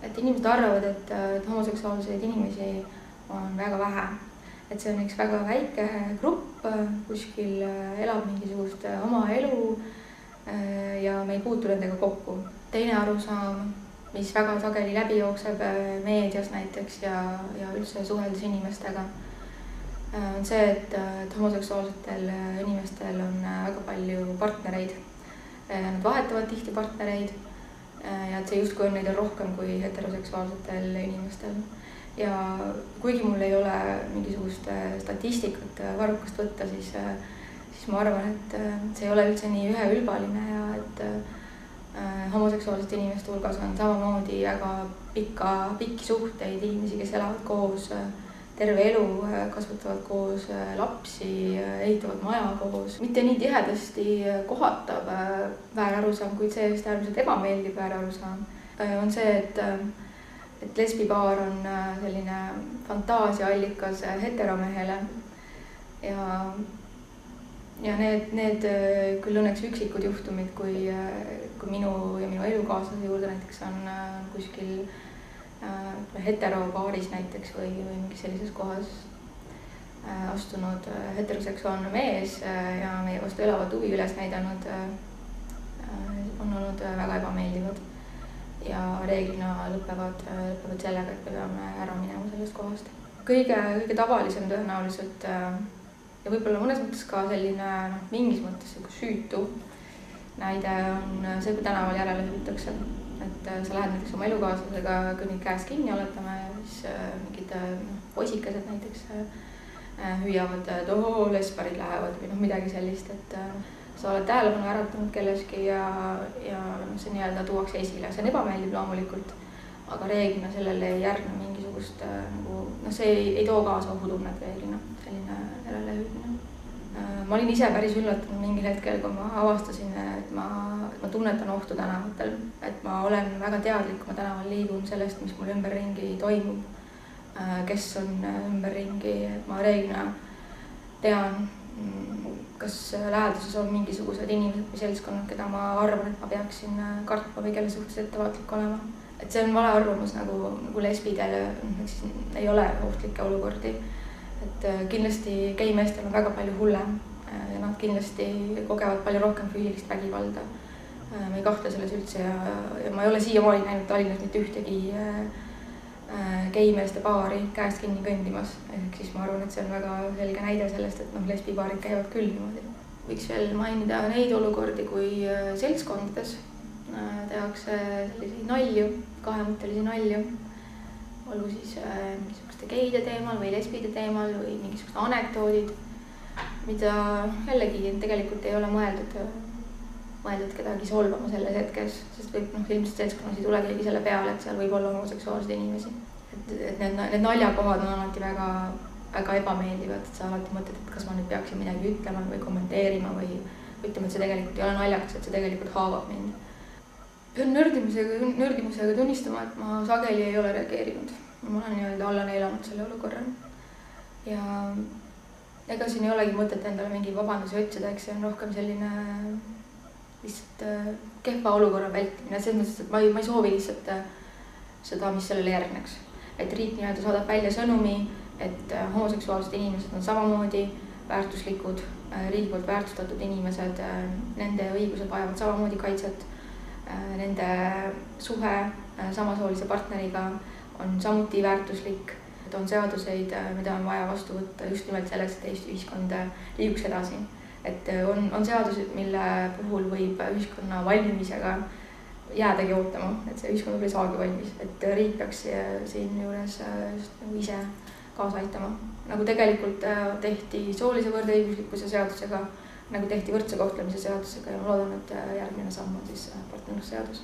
et inimesed arvavad, et homoseksuaalseid inimesi on väga vähe. Et see on üks väga väike grupp, kuskil elab mingisugust oma elu ja me ei puutu nendega kokku. Teine arusaam, mis väga sageli läbi jookseb meedias näiteks ja üldse suheldes inimestega, on see, et homoseksuaalsetel inimestel on väga palju partnereid. Nad vahetavad tihti partnereid ja et see justkui on neid rohkem kui heteroseksuaalsetel inimestel. Ja kuigi mul ei ole mingisugust statistikat varrukast võtta, siis ma arvan, et see ei ole üldse nii üheülbaline ja et homoseksuaalsete inimeste hulgas on samamoodi väga pikki suhteid, inimesi, kes elavad koos terve elu, kasvatavad koos lapsi, ehitavad maja koos. Mitte nii tihedasti kohatav väärarusaam, kuid see just äärmiselt ebameeldiv väärarusaam on see, et lesbipaar on selline fantaasiaallikas heteromehele ja need küll õnneks üksikud juhtumid, kui minu ja minu elukaaslase juurde näiteks on kuskil heteropaaris näiteks või mingis sellises kohas astunud heteroseksuaalne mees ja meie vastu elavat huvi üles näidanud, on olnud väga ebameeldivad ja reeglina lõpevad sellega, et me peame ära minema sellest kohast. Kõige tavalisem tõenäoliselt ja võib-olla mõnes mõttes ka selline mingis mõttes süütu näide on see, kui tänaval järele hüütakse. Et sa lähed näiteks oma elukaaslasega, kõnnid käest kinni, oletame, siis mingid poisikesed näiteks hüüavad, et lesbarid lähevad või midagi sellist, et sa oled tähelepanu äratanud kelleski ja see nii-öelda tuuakse esile. See on ebameeldiv loomulikult, aga reeglina sellele ei järgne mingisugust, see ei too kaasa ohutunnet reeglina, selline järele hüüdmine. Ma olin ise päris üllatunud mingil hetkel, kui ma avastasin, et ma tunnetan ohtu tänavatel, et ma olen väga teadlik, kui ma tänaval liigun sellest, mis mul ümberringi toimub, kes on ümberringi, et ma reeglina tean, kas läheduses on mingisugused inimesed või seltskonnad, keda ma arvan, et ma peaksin kartma või kelle suhtes ettevaatlik olema. Et see on vale arvamus nagu lesbidel ei ole ohtlikke olukordi. Et kindlasti geimeestel on väga palju hullem ja nad kindlasti kogevad palju rohkem füüsilist vägivalda. Ma ei kahtle selles üldse ja ma ei ole siiamaani näinud Tallinnas mitte ühtegi geimeeste paari käest kinni kõndimas. Ehk siis ma arvan, et see on väga selge näide sellest, et lesbipaarid käivad küll niimoodi. Võiks veel mainida neid olukordi, kui seltskondades tehakse selliseid nalju, kahemõttelisi nalju, olgu siis mingisuguste geide teemal või lesbide teemal või mingisugused anekdoodid, mida jällegi tegelikult ei ole mõeldud kedagi solvama selles hetkes, sest võib ilmselt seltskonnas ei tule keegi selle peale, et seal võib olla homoseksuaalseid inimesi. Et need naljakohad on alati väga, väga ebameeldivad, et sa alati mõtled, et kas ma nüüd peaksin midagi ütlema või kommenteerima või ütlema, et see tegelikult ei ole naljakas, et see tegelikult haavab mind. Pean nördimusega tunnistama, et ma sageli ei ole reageerinud. Ma olen nii-öelda alla neelanud selle olukorra. Ja ega siin ei olegi mõtet endale mingi vabandusi otsida, eks see on rohkem selline lihtsalt kehva olukorra vältimine. Selles mõttes, et ma ei soovi lihtsalt seda, mis sellele järgneks. Et riik nii-öelda saadab välja sõnumi, et homoseksuaalsed inimesed on samamoodi väärtuslikud, riigi poolt väärtustatud inimesed, nende õigused vajavad samamoodi kaitset. Nende suhe samasoolise partneriga on samuti väärtuslik, et on seaduseid, mida on vaja vastu võtta just nimelt selleks, et Eesti ühiskond liiguks edasi. Et on seadused, mille puhul võib ühiskonna valmimisega jäädagi ootama, et see ühiskond võib-olla ei saagi valmis, et riik peaks siin juures just ise kaasa aitama. Nagu tegelikult tehti soolise võrdõiguslikkuse seadusega, nagu tehti võrdse kohtlemise seadusega ja ma loodan, et järgmine samm on siis partnerlusseadus.